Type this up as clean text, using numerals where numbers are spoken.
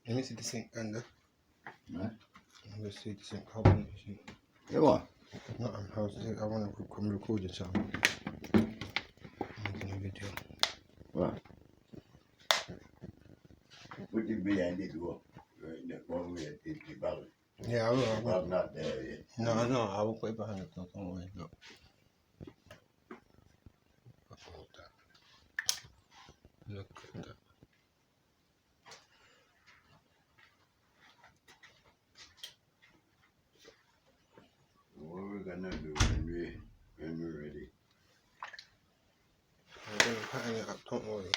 Let me see the sink under. Right. Let me see the sink. Hold on. You what? No, I want to come record you something. I'm making a video. What? Put it behind the door. Right, that one way it the bottle. Yeah, I will. The bottle not there yet. No, I will put it behind the door. Don't worry. Look. Look at that. What we're gonna do when we're ready? I'm going to pattern it up. Don't worry.